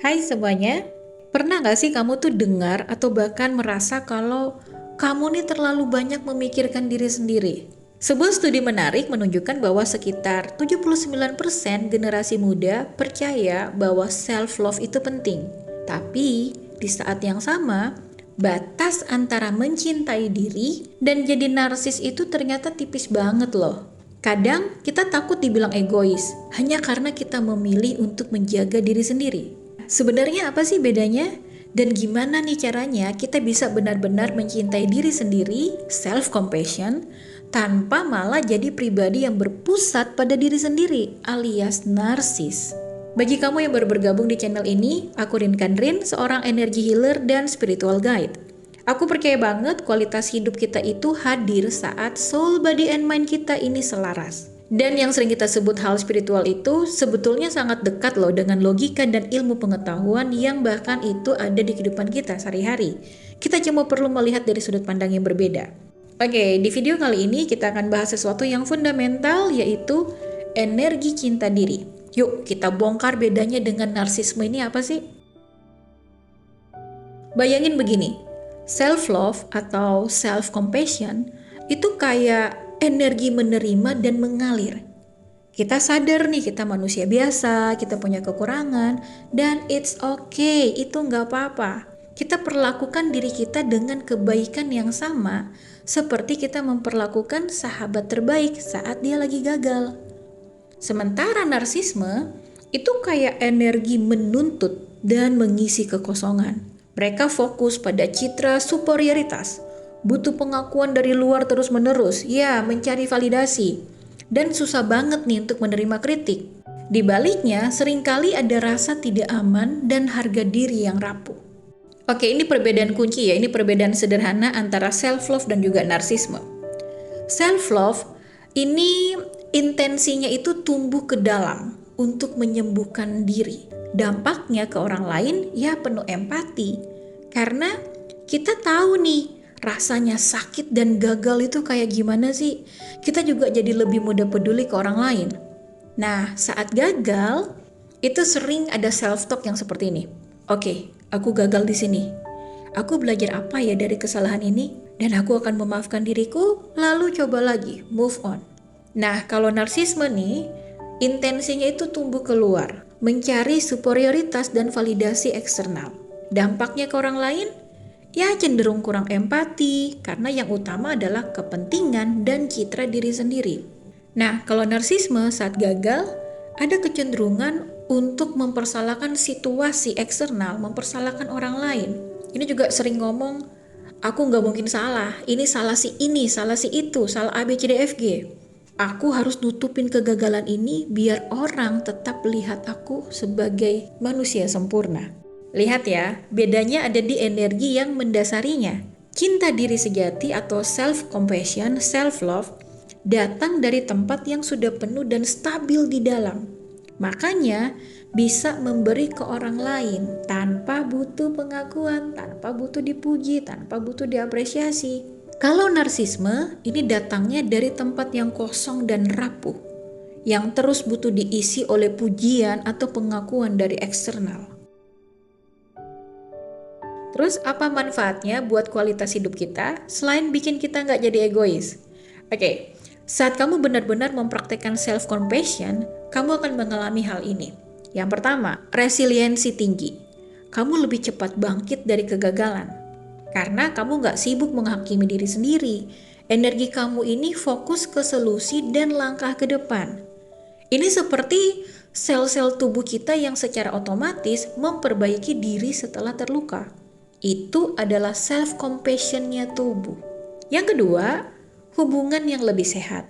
Hai semuanya, pernah gak sih kamu tuh dengar atau bahkan merasa kalau kamu nih terlalu banyak memikirkan diri sendiri? Sebuah studi menarik menunjukkan bahwa sekitar 79% generasi muda percaya bahwa self-love itu penting. Tapi di saat yang sama, batas antara mencintai diri dan jadi narsis itu ternyata tipis banget loh. Kadang kita takut dibilang egois hanya karena kita memilih untuk menjaga diri sendiri. Sebenarnya apa sih bedanya? Dan gimana nih caranya kita bisa benar-benar mencintai diri sendiri, self-compassion, tanpa malah jadi pribadi yang berpusat pada diri sendiri, alias narsis. Bagi kamu yang baru bergabung di channel ini, aku Rin, seorang energy healer dan spiritual guide. Aku percaya banget kualitas hidup kita itu hadir saat soul, body, and mind kita ini selaras. Dan yang sering kita sebut hal spiritual itu sebetulnya sangat dekat loh dengan logika dan ilmu pengetahuan yang bahkan itu ada di kehidupan kita sehari-hari. Kita cuma perlu melihat dari sudut pandang yang berbeda. Oke, di video kali ini kita akan bahas sesuatu yang fundamental, yaitu energi cinta diri. Yuk kita bongkar bedanya dengan narsisme ini apa sih? Bayangin begini, self-love atau self-compassion itu kayak energi menerima dan mengalir. Kita sadar nih kita manusia biasa, kita punya kekurangan, dan it's okay, itu nggak apa-apa. Kita perlakukan diri kita dengan kebaikan yang sama seperti kita memperlakukan sahabat terbaik saat dia lagi gagal. Sementara narsisme itu kayak energi menuntut dan mengisi kekosongan. Mereka fokus pada citra superioritas, butuh pengakuan dari luar terus-menerus, ya mencari validasi, dan susah banget nih untuk menerima kritik. Di baliknya, seringkali ada rasa tidak aman dan harga diri yang rapuh. Oke, ini perbedaan kunci ya, ini perbedaan sederhana antara self-love dan juga narsisme. Self-love ini intensinya itu tumbuh ke dalam untuk menyembuhkan diri. Dampaknya ke orang lain ya penuh empati, karena kita tahu nih rasanya sakit dan gagal itu kayak gimana sih. Kita juga jadi lebih mudah peduli ke orang lain. Nah, saat gagal itu sering ada self-talk yang seperti ini. Oke, aku gagal di sini. Aku belajar apa ya dari kesalahan ini? Dan aku akan memaafkan diriku, lalu coba lagi, move on. Nah, kalau narsisme nih, intensinya itu tumbuh keluar, mencari superioritas dan validasi eksternal. Dampaknya ke orang lain, ya cenderung kurang empati, karena yang utama adalah kepentingan dan citra diri sendiri. Nah, kalau narsisme saat gagal, ada kecenderungan untuk mempersalahkan situasi eksternal, mempersalahkan orang lain. Ini juga sering ngomong, aku nggak mungkin salah, ini salah si itu, salah A, B, C, D, F, G. Aku harus nutupin kegagalan ini biar orang tetap lihat aku sebagai manusia sempurna. Lihat ya, bedanya ada di energi yang mendasarinya. Cinta diri sejati atau self-compassion, self-love, datang dari tempat yang sudah penuh dan stabil di dalam. Makanya bisa memberi ke orang lain tanpa butuh pengakuan, tanpa butuh dipuji, tanpa butuh diapresiasi. Kalau narsisme, ini datangnya dari tempat yang kosong dan rapuh, yang terus butuh diisi oleh pujian atau pengakuan dari eksternal. Terus apa manfaatnya buat kualitas hidup kita selain bikin kita nggak jadi egois? Oke, saat kamu benar-benar mempraktekkan self-compassion, kamu akan mengalami hal ini. Yang pertama, resiliensi tinggi. Kamu lebih cepat bangkit dari kegagalan. Karena kamu nggak sibuk menghakimi diri sendiri. Energi kamu ini fokus ke solusi dan langkah ke depan. Ini seperti sel-sel tubuh kita yang secara otomatis memperbaiki diri setelah terluka. Itu adalah self-compassion-nya tubuh. Yang kedua, hubungan yang lebih sehat.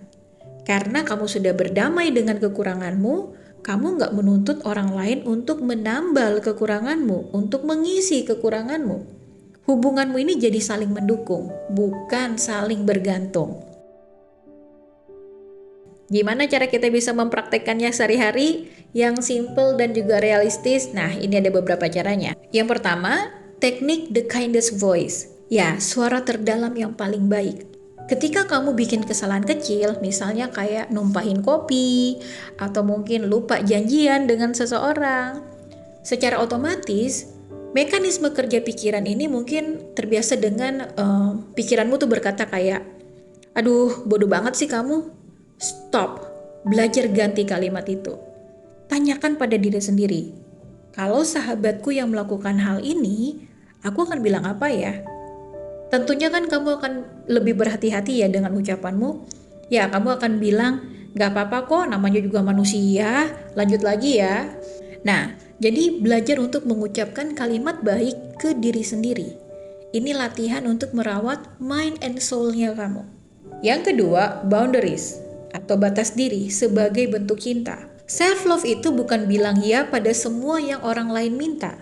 Karena kamu sudah berdamai dengan kekuranganmu, kamu nggak menuntut orang lain untuk menambal kekuranganmu, untuk mengisi kekuranganmu. Hubunganmu ini jadi saling mendukung, bukan saling bergantung. Gimana cara kita bisa mempraktekkannya sehari-hari yang simple dan juga realistis? Nah, ini ada beberapa caranya. Yang pertama, teknik the kindest voice. Ya, suara terdalam yang paling baik. Ketika kamu bikin kesalahan kecil, misalnya kayak numpahin kopi, atau mungkin lupa janjian dengan seseorang, secara otomatis mekanisme kerja pikiran ini mungkin terbiasa dengan pikiranmu tuh berkata kayak, aduh bodoh banget sih kamu. Stop, belajar ganti kalimat itu. Tanyakan pada diri sendiri, kalau sahabatku yang melakukan hal ini, aku akan bilang apa ya? Tentunya kan kamu akan lebih berhati-hati ya dengan ucapanmu. Ya, kamu akan bilang, gak apa-apa kok, namanya juga manusia, lanjut lagi ya. Nah, jadi belajar untuk mengucapkan kalimat baik ke diri sendiri. Ini latihan untuk merawat mind and soul-nya kamu. Yang kedua, boundaries atau batas diri sebagai bentuk cinta. Self-love itu bukan bilang ya pada semua yang orang lain minta.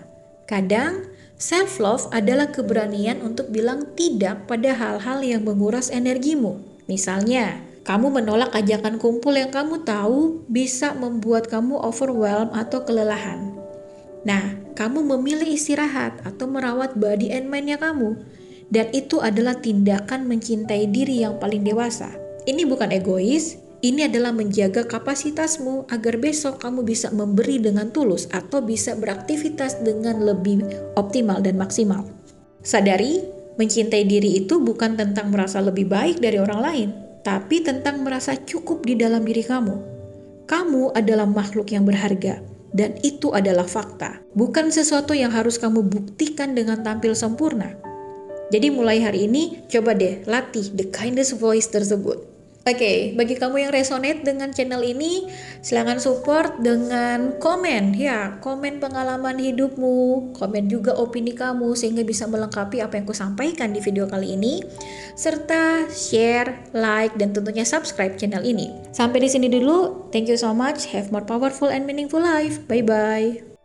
Kadang, self-love adalah keberanian untuk bilang tidak pada hal-hal yang menguras energimu. Misalnya, kamu menolak ajakan kumpul yang kamu tahu bisa membuat kamu overwhelmed atau kelelahan. Nah, kamu memilih istirahat atau merawat body and mind-nya kamu. Dan itu adalah tindakan mencintai diri yang paling dewasa. Ini bukan egois, ini adalah menjaga kapasitasmu agar besok kamu bisa memberi dengan tulus atau bisa beraktivitas dengan lebih optimal dan maksimal. Sadari, mencintai diri itu bukan tentang merasa lebih baik dari orang lain, tapi tentang merasa cukup di dalam diri kamu. Kamu adalah makhluk yang berharga, dan itu adalah fakta. Bukan sesuatu yang harus kamu buktikan dengan tampil sempurna. Jadi mulai hari ini, coba deh latih the kindest voice tersebut. Oke, bagi kamu yang resonate dengan channel ini, silahkan support dengan komen. Ya, komen pengalaman hidupmu, komen juga opini kamu sehingga bisa melengkapi apa yang aku sampaikan di video kali ini. Serta share, like, dan tentunya subscribe channel ini. Sampai di sini dulu. Thank you so much. Have more powerful and meaningful life. Bye-bye.